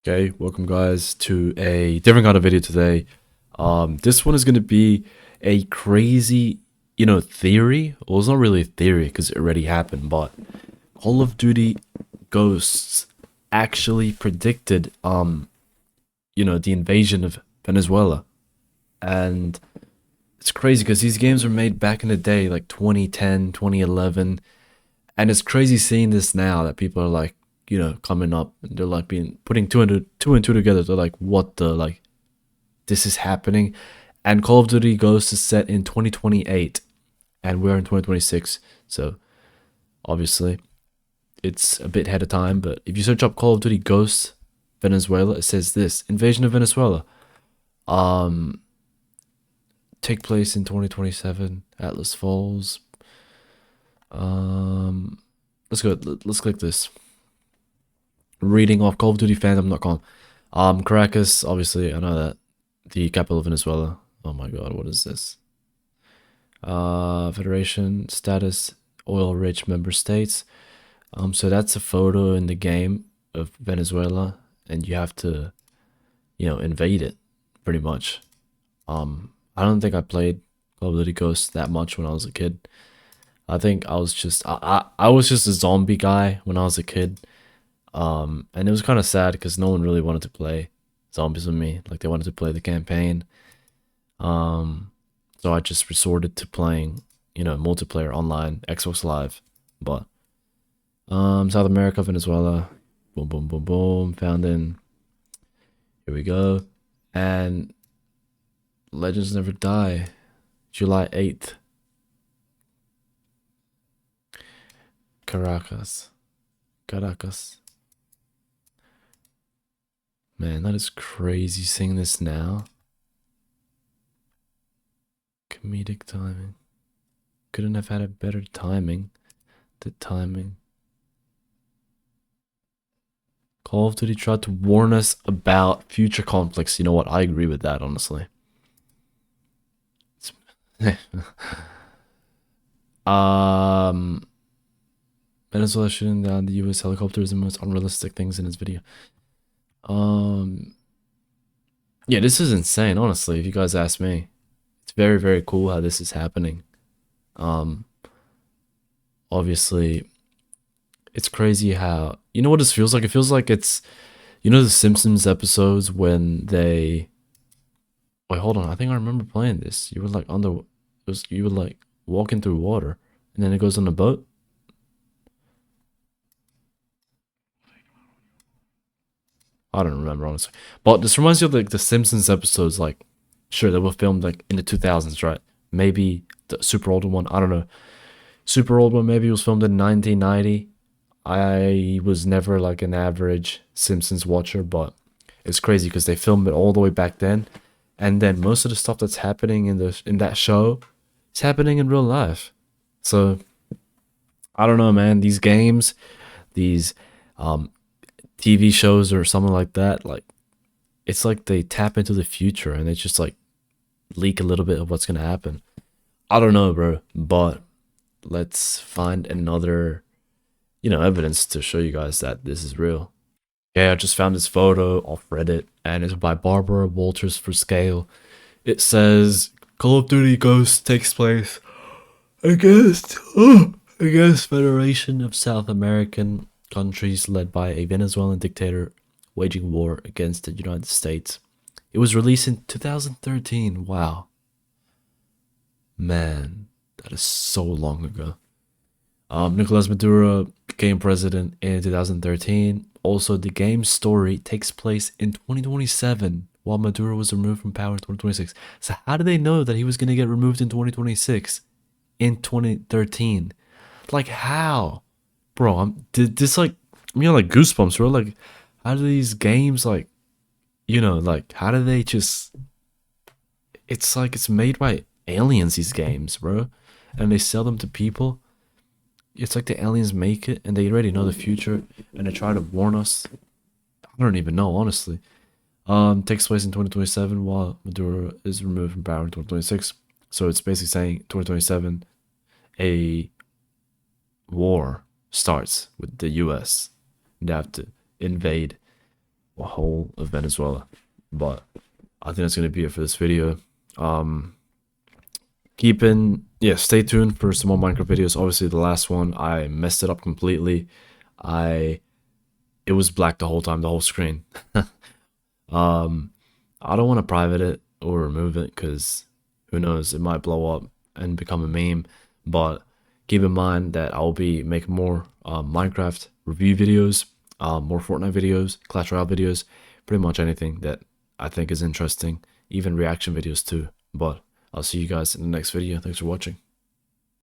Okay, welcome guys to a different kind of video today. This one is going to be a crazy, theory. Well, it's not really a theory because it already happened, but Call of Duty Ghosts actually predicted, the invasion of Venezuela. And it's crazy because these games were made back in the day, like 2010, 2011. And it's crazy seeing this now that people are like, coming up and they're like putting two and two together. They're like, what the like this is happening. And Call of Duty Ghosts is set in 2028 and we're in 2026. So obviously it's a bit ahead of time, but if you search up Call of Duty Ghosts Venezuela, it says this: invasion of Venezuela. Um Take place in 2027, Atlas Falls. Um let's go. Let's click this. Reading off Call of Duty fandom.com. Caracas, obviously, I know that. The capital of Venezuela. Oh my god, what is this? Federation status, oil rich member states. So that's a photo in the game of Venezuela, and you have to, invade it, pretty much. I don't think I played Call of Duty Ghosts that much when I was a kid. I think I was just I was just a zombie guy when I was a kid. And it was kind of sad because no one really wanted to play zombies with me. Like they wanted to play the campaign. So I just resorted to playing, multiplayer online, Xbox Live. But South America, Venezuela, boom, boom, boom, boom, found in. Here we go, and Legends Never Die, July 8th, Caracas, Caracas. Man, that is crazy seeing this now. Comedic timing. Couldn't have had a better timing. The timing. Call of Duty tried to warn us about future conflicts. You know what? I agree with that, honestly. um, Venezuela shooting down the U.S. helicopter is the most unrealistic things in his video. Yeah, this is insane, honestly, if you guys ask me. It's very, very cool how this is happening. Um, Obviously, it's crazy how, you know what this feels like? It feels like it's, the Simpsons episodes when they, wait, hold on, I think I remember playing this. You were like you were like walking through water, and then it goes on a boat. I don't remember, honestly. But this reminds you of like the Simpsons episodes, like, sure, they were filmed like in the 2000s, right? Maybe the super old one, I don't know. Super old one, maybe it was filmed in 1990. I was never like an average Simpsons watcher, but it's crazy because they filmed it all the way back then, and then most of the stuff that's happening in that show is happening in real life. So I don't know, man. These games, these um, TV shows or something like that, like it's like they tap into the future and they just like leak a little bit of what's gonna happen. I don't know, bro, but let's find another, evidence to show you guys that this is real. Yeah, I just found this photo off Reddit and it's by Barbara Walters for Scale. It says Call of Duty Ghost takes place against Federation of South American countries led by a Venezuelan dictator waging war against the United States. It was released in 2013. Wow. Man, that is so long ago. Nicolas Maduro became president in 2013. Also, the game's story takes place in 2027, while Maduro was removed from power in 2026. So how did they know that he was going to get removed in 2026 in 2013? Like, how? Bro, did this like, like goosebumps, bro. Like, how do these games, like, like, how do they just, it's like it's made by aliens, these games, bro. And they sell them to people. It's like the aliens make it and they already know the future and they try to warn us. I don't even know, honestly. Takes place in 2027 while Maduro is removed from power in 2026. So it's basically saying 2027 a war starts with the US. They have to invade whole of Venezuela. But I think that's gonna be it for this video. Um, stay tuned for some more Minecraft videos. Obviously, the last one I messed it up completely. It was black the whole time, the whole screen. um, I don't want to private it or remove it because who knows, it might blow up and become a meme. But keep in mind that I'll be making more Minecraft review videos, more Fortnite videos, Clash Royale videos, pretty much anything that I think is interesting, even reaction videos too. But I'll see you guys in the next video. Thanks for watching.